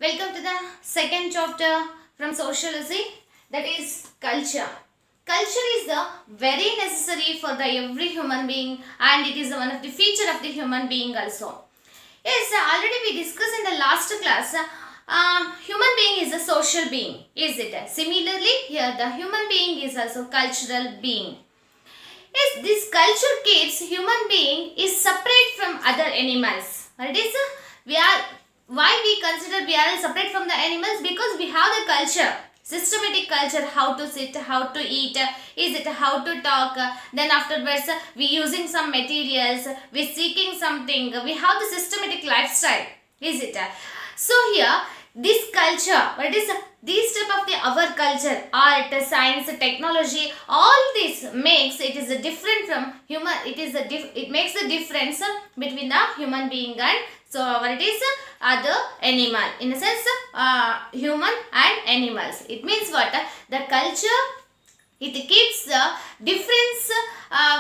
Welcome to the second chapter from sociology, that is culture. Culture is the very necessary for the every human being, and it is one of the feature of the human being also. Yes, already we discussed in the last class. Human being is a social being, is it? Similarly, here the human being is also cultural being. Yes, this culture keeps human being is separate from other animals. It is we are why we consider we are separate from the animals, because we have the culture, systematic culture, how to sit, how to eat, is it how to talk, then afterwards we using some materials, we seeking something, we have the systematic lifestyle, is it? So here this culture, what is these type of the our culture, art, science, technology, all this makes it is a different from human, it makes the difference between the human being and so what it is other animal, in a sense human and animals. It means what the culture, it keeps the difference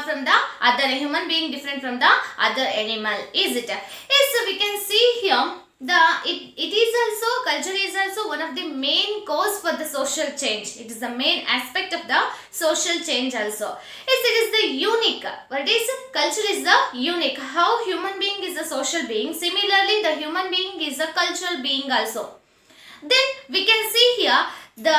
from the other human being, different from the other animal, is it? Yes, so we can see here it is also, culture is also one of the main cause for the social change. It is the main aspect of the social change also. Yes, it is the unique. What is culture is the unique. How human being is a social being, similarly the human being is a cultural being also. Then we can see here the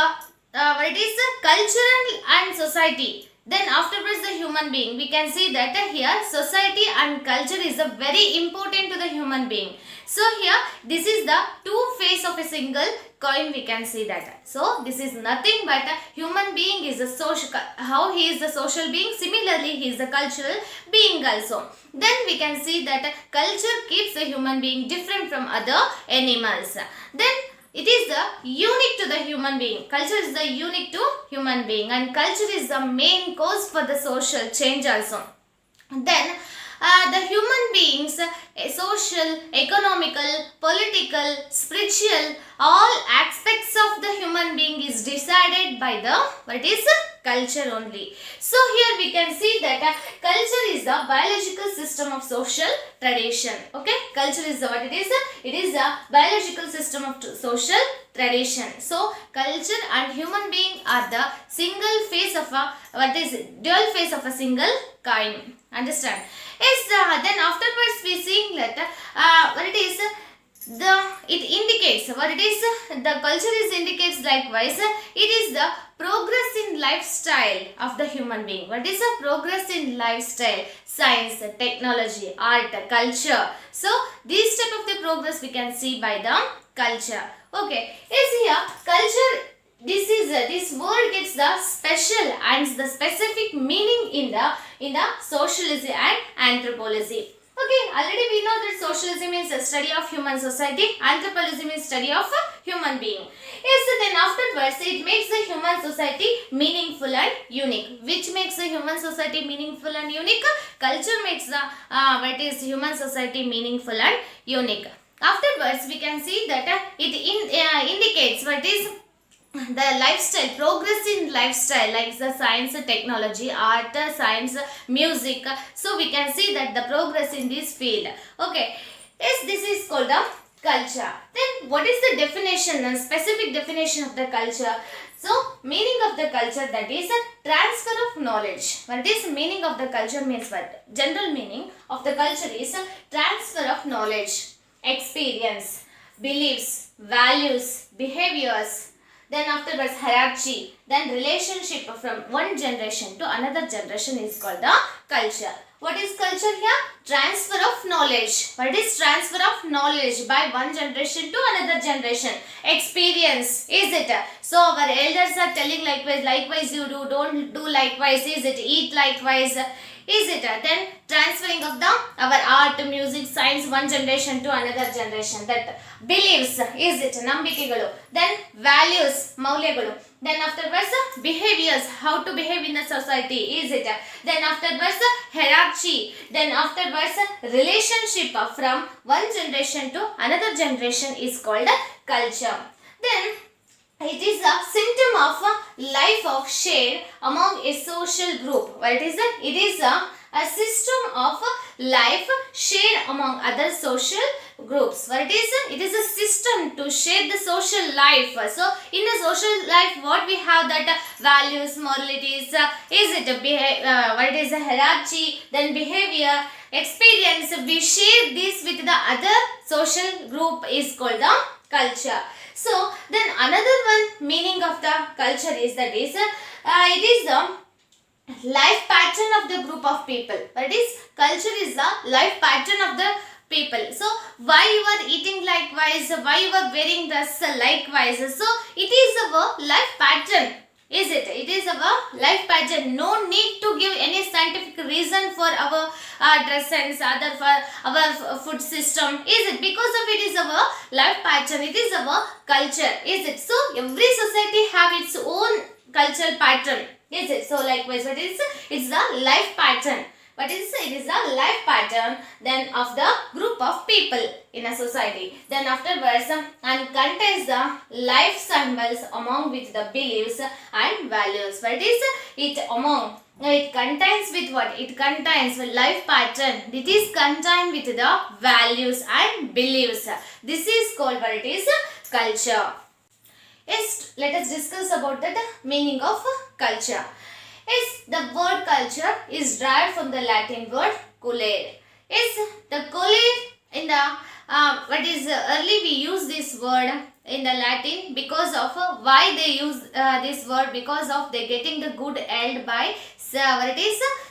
what is cultural and society. Then afterwards the human being, we can see that here society and culture is a very important to the human being. So here this is the two face of a single coin, we can see that. So this is nothing but a human being is a social, how he is a social being, similarly he is a cultural being also. Then we can see that culture keeps the human being different from other animals. Then it is the unique to the human being. Culture is the unique to human being, and culture is the main cause for the social change also. Then the human beings, social, economical, political, spiritual, all aspects of the human being is decided by the what is culture only. So here we can see that culture is the biological system of social tradition. Okay, culture is the what it is? It is the biological system of social tradition. So culture and human being are the single face of a what is it? Dual face of a single coin. Understand? Yes. Then afterwards we seeing that what it is. It indicates what it is, the culture is indicates likewise it is the progress in lifestyle of the human being. What is the progress in lifestyle? Science, technology, art, culture. So these type of the progress we can see by the culture. Okay, is here culture, this word gets the special and the specific meaning in the sociology and anthropology. Okay, already we know that socialism means a study of human society, anthropology means study of a human being. Yes, so then afterwards it makes the human society meaningful and unique. Which makes the human society meaningful and unique? Culture makes the what is human society meaningful and unique. Afterwards we can see that it indicates what is the lifestyle, progress in lifestyle, like the science, technology, art, science, music. So we can see that the progress in this field. Okay, yes, this is called the culture. Then what is the definition and specific definition of the culture? So meaning of the culture, that is a transfer of knowledge. What is meaning of the culture means what? General meaning of the culture is a transfer of knowledge, experience, beliefs, values, behaviors. Then afterwards hierarchy, then relationship from one generation to another generation is called the culture. What is culture here? Transfer of knowledge. What is transfer of knowledge by one generation to another generation? Experience, is it? So our elders are telling likewise you do, don't do likewise, is it? Eat likewise, is it? Then transferring of the our art, music, science, one generation to another generation. That beliefs, is it? Nambikegalu. Then values, maulyagalu. Then afterwards behaviors, how to behave in the society, is it? Then afterwards hierarchy. Then afterwards relationship from one generation to another generation is called culture. Then it is a symptom of a life of share among a social group. What is it? It is a system of life shared among other social groups. What it is? It is a system to shape the social life. So in the social life, what we have that values, moralities, is it what is a hierarchy, then behavior, experience. We share this with the other social group is called the culture. So then another one meaning of the culture is that it is the life pattern of the group of people. That is, culture is the life pattern of the people. So why you are eating likewise, why you are wearing dress likewise. So it is our life pattern. Is it? It is our life pattern. No need to give any scientific reason for our dress and other for our food system. Is it? Because of it is our life pattern. It is our culture. Is it? So every society have its own cultural pattern. Is it? So likewise, what is it? It's the life pattern. What is it? It is the life pattern then of the group of people in a society. Then afterwards, and contains the life symbols among with the beliefs and values. What is it among? It contains with what? It contains life pattern. It is contained with the values and beliefs. This is called what it is? Culture. Yes, let us discuss about the meaning of culture. Yes, the word culture is derived from the Latin word colere. Yes, the colere in the early we use this word in the Latin because of why they use this word, because of they getting the good yield by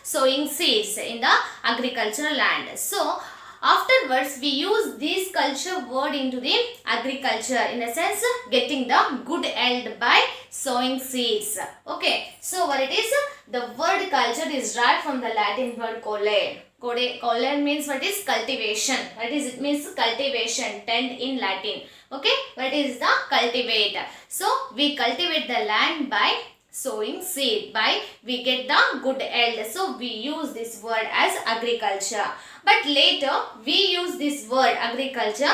sowing seeds in the agricultural land. So afterwards, we use this culture word into the agriculture, in a sense getting the good yield by sowing seeds. Okay, so what it is? The word culture is derived from the Latin word colere. Colere means what is? Cultivation. What is it? Means cultivation, tend in Latin. Okay, what is the cultivate? So we cultivate the land by sowing seed, by we get the good yield. So we use this word as agriculture. But later we use this word agriculture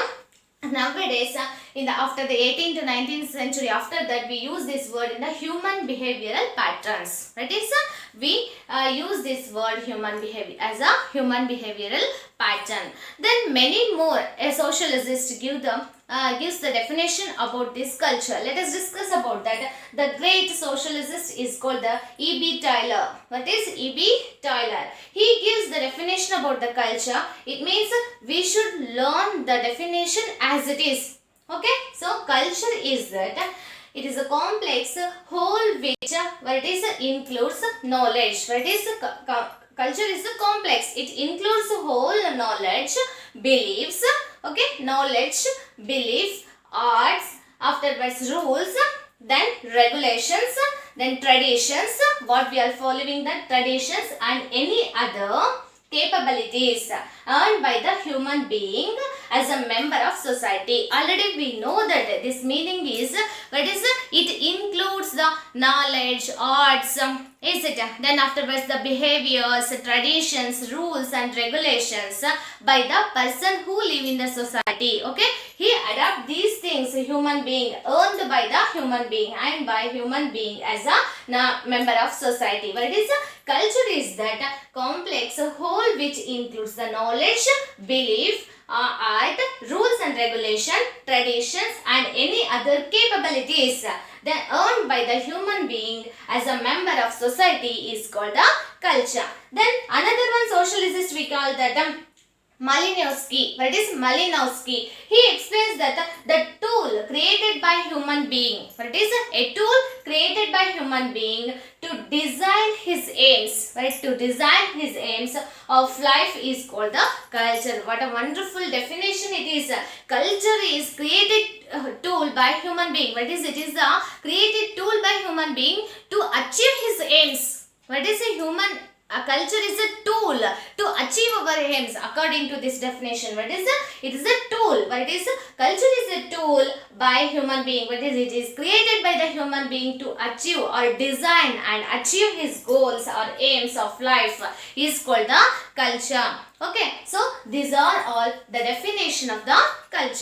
nowadays after the 18th to 19th century. After that we use this word in the human behavioral patterns. That is, we use this word human behavior as a human behavioral pattern. Then many more sociologists gives the definition about this culture. Let us discuss about that. The great sociologist is called the E.B. Tylor. What is E.B. Tylor? He gives the definition about the culture. It means we should learn the definition as it is. Okay, so culture is that it is a complex whole which what it is includes knowledge. What is culture is a complex. It includes whole knowledge, beliefs, okay, knowledge, belief, arts, afterwards rules, then regulations, then traditions, what we are following the traditions, and any other capabilities earned by the human being as a member of society. Already we know that this meaning is, what is it includes the knowledge, arts, is it? Then afterwards the behaviors, traditions, rules and regulations by the person who live in the society. Okay, he adapt these things, human being, earned by the human being and by human being as a member of society. What is culture is that complex whole which includes the knowledge, belief, art, rules and regulation, traditions and any other capabilities then earned by the human being as a member of society is called the culture. Then another one sociologist we call that Malinowski. What is Malinowski? He explains that the tool created by human being. What is a tool created by human being to design his aims. Right? To design his aims of life is called the culture. What a wonderful definition it is. Culture is created tool by human being. What is it? It is a created tool by human being to achieve his aims. What is a human? A culture is a tool to achieve our aims according to this definition. What is it? It is a tool. What is culture is a tool by human being. What is it? It is created by the human being to achieve or design and achieve his goals or aims of life is called the culture. Okay, so these are all the definition of the culture.